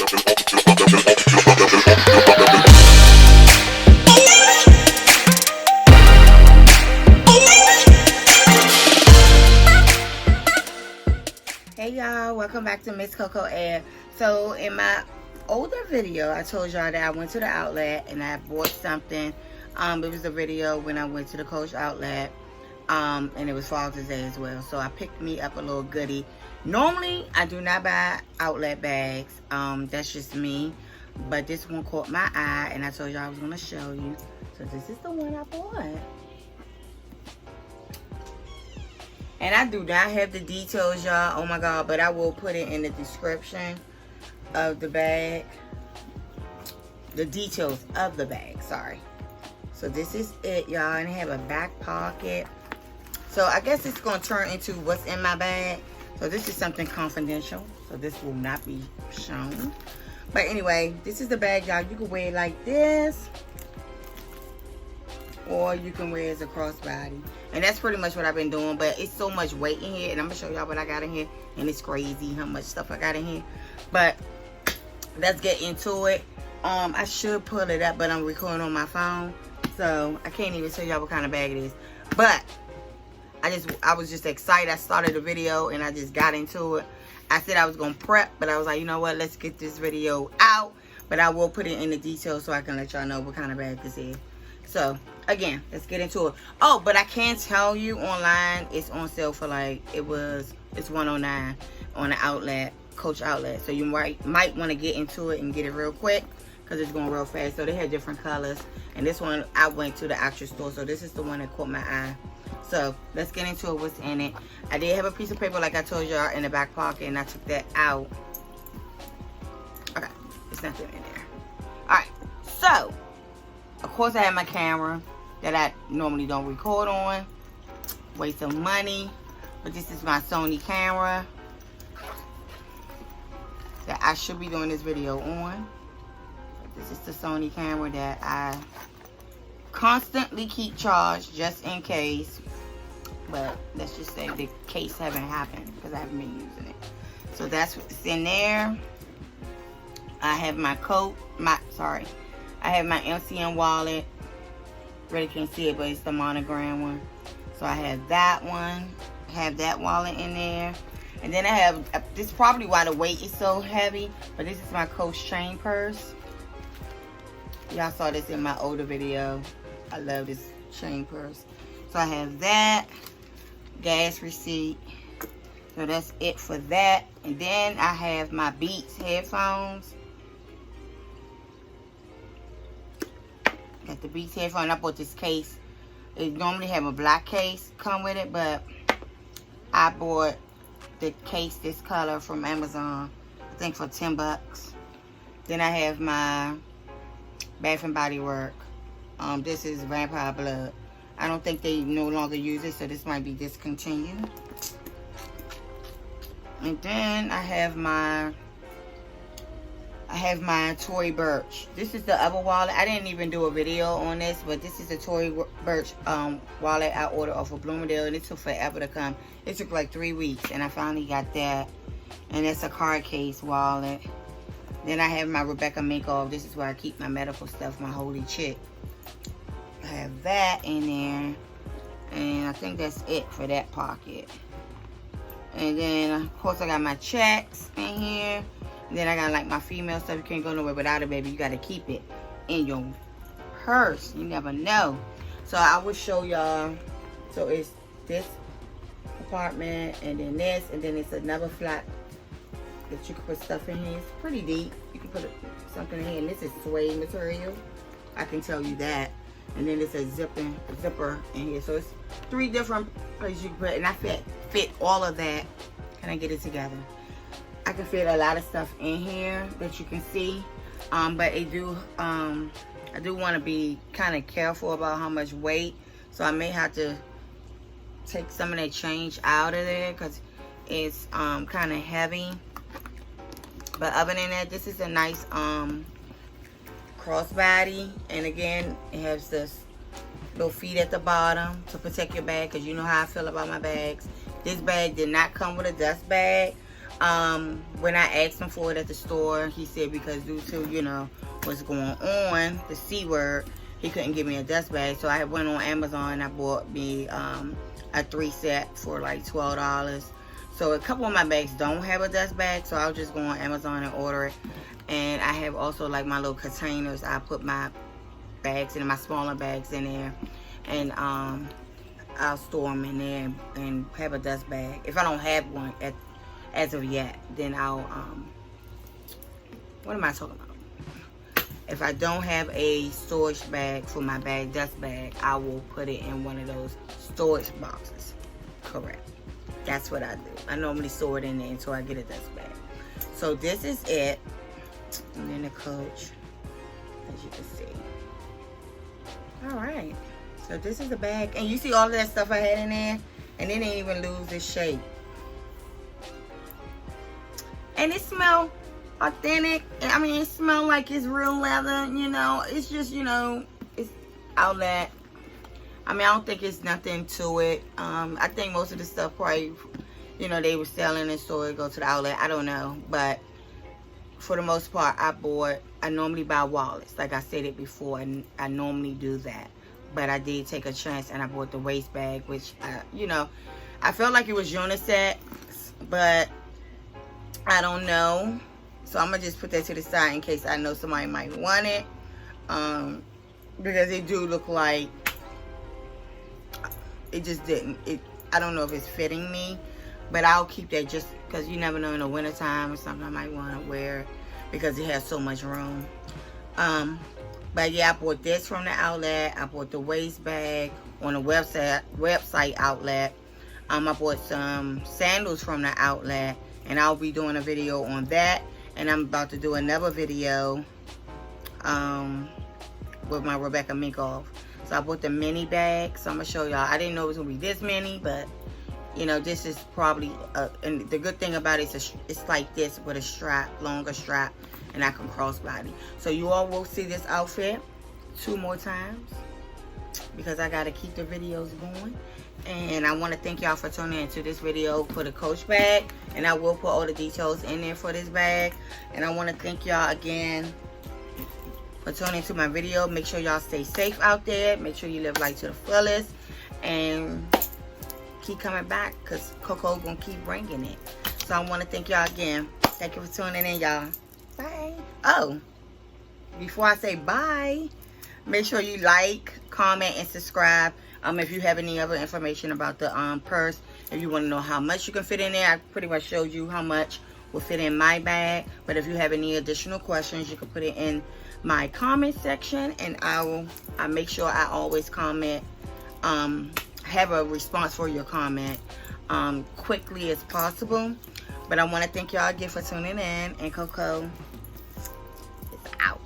Hey y'all, welcome back to Miss Coco Air. So in my older video, I told y'all that I went to the outlet and I bought something. It was a video when I went to the Coach outlet, and it was Father's Day as well. So I picked me up a little goodie. Normally, I do not buy outlet bags. That's just me. But this one caught my eye, and I told y'all I was gonna show you. So this is the one I bought. And I do not have the details, y'all. Oh my God, but I will put it in the description of the bag. The details of the bag, sorry. So this is it, y'all. And I have a back pocket. So I guess it's gonna turn into what's in my bag. So this is something confidential. So this will not be shown. But anyway, this is the bag, y'all. You can wear it like this, or you can wear it as a crossbody. And that's pretty much what I've been doing. But it's so much weight in here, and I'm gonna show y'all what I got in here. And it's crazy how much stuff I got in here. But let's get into it. I should pull it up, but I'm recording on my phone, so I can't even tell y'all what kind of bag it is. But I was just excited. I started the video and I just got into it. I said I was gonna prep, but I was like, you know what, let's get this video out. But I will put it in the details so I can let y'all know what kind of bag this is. So again, let's get into it. Oh, but I can tell you online it's on sale for like, it's $109 on the outlet, Coach outlet. So you might want to get into it and get it real quick, because it's going real fast. So they had different colors, and this one I went to the actual store, so this is the one that caught my eye. So let's get into it, what's in it. I did have a piece of paper like I told y'all in the back pocket, and I took that out. Okay, there's nothing in there. Alright, so of course I have my camera that I normally don't record on. Waste of money. But this is my Sony camera that I should be doing this video on. This is the Sony camera that I constantly keep charged just in case. But let's just say the case haven't happened because I haven't been using it. So that's what's in there. I have my I have my MCM wallet. Really can't see it, but it's the monogram one. So I have that one. I have that wallet in there. And then I have, this is probably why the weight is so heavy, but this is my Coach chain purse. Y'all saw this in my older video. I love this chain purse. So I have that. Gas receipt. So that's it for that. And then I have my Beats headphones. Got the Beats headphone. I bought this case. It normally have a black case come with it, but I bought the case this color from Amazon, I think for 10 bucks. Then I have my Bath and Body Works. This is Vampire Blood. I don't think they no longer use it, so this might be discontinued. And then I have my Tory Burch. This is the other wallet. I didn't even do a video on this, but this is the Tory Burch wallet I ordered off of Bloomingdale, and it took forever to come. It took like 3 weeks, and I finally got that. And it's a card case wallet. Then I have my Rebecca Minkoff. This is where I keep my medical stuff, my holy chick. I have that in there. And I think that's it for that pocket. And then, of course, I got my checks in here. And then I got like my female stuff. You can't go nowhere without it, baby. You got to keep it in your purse. You never know. So I will show y'all. So it's this compartment, and then this, and then it's another flap that you can put stuff in here. It's pretty deep. You can put something in here, and this is suede material. I can tell you that. And then it's a zipper in here. So it's 3 different places you can put it. And I fit all of that. Can I get it together? I can fit a lot of stuff in here that you can see. But I do want to be kind of careful about how much weight. So I may have to take some of that change out of there because it's kind of heavy. But other than that, this is a nice crossbody. And again, it has this little feet at the bottom to protect your bag, because you know how I feel about my bags. This bag did not come with a dust bag. When I asked him for it at the store, he said because due to, you know, what's going on, the C word, he couldn't give me a dust bag. So I went on Amazon and I bought me a 3 set for like $12. So a couple of my bags don't have a dust bag, so I'll just go on Amazon and order it. And I have also like my little containers. I put my bags in, my smaller bags in there, and I'll store them in there and have a dust bag. If I don't have one as of yet, then I'll what am I talking about? If I don't have a storage bag for my bag, dust bag, I will put it in one of those storage boxes. Correct. That's what I do. I normally store it in there until I get a dust bag. So this is it. And then the Coach, as you can see. Alright. So this is the bag. And you see all of that stuff I had in there? And it didn't even lose its shape. And it smells authentic. I mean, it smells like it's real leather, you know. It's just, you know, it's outlet. I mean, I don't think it's nothing to it. I think most of the stuff probably, you know, they were selling in store, go to the outlet. I don't know. But for the most part, I normally buy wallets. Like I said it before, and I normally do that. But I did take a chance and I bought the waist bag, which, you know, I felt like it was unisex, but I don't know. So I'm going to just put that to the side in case I know somebody might want it. Because it do look like it just didn't. I don't know if it's fitting me, but I'll keep that just because you never know in the wintertime or something I might want to wear it because it has so much room. But yeah, I bought this from the outlet. I bought the waist bag on the website outlet. I bought some sandals from the outlet, and I'll be doing a video on that. And I'm about to do another video with my Rebecca Minkoff. So I bought the mini bag. So I'm going to show y'all. I didn't know it was going to be this mini, but, you know, this is probably, and the good thing about it is it's like this with a strap, longer strap, and I can crossbody. So you all will see this outfit 2 more times because I got to keep the videos going. And I want to thank y'all for tuning into this video for the Coach bag. And I will put all the details in there for this bag. And I want to thank y'all again for tuning into my video. Make sure y'all stay safe out there. Make sure you live life to the fullest. And keep coming back because Coco going to keep bringing it. So I want to thank y'all again. Thank you for tuning in, y'all. Bye. Oh, before I say bye, make sure you like, comment, and subscribe. If you have any other information about the purse, if you want to know how much you can fit in there, I pretty much showed you how much will fit in my bag. But if you have any additional questions, you can put it in my comment section, and I make sure I always comment, have a response for your comment quickly as possible. But I want to thank y'all again for tuning in, and Coco is out.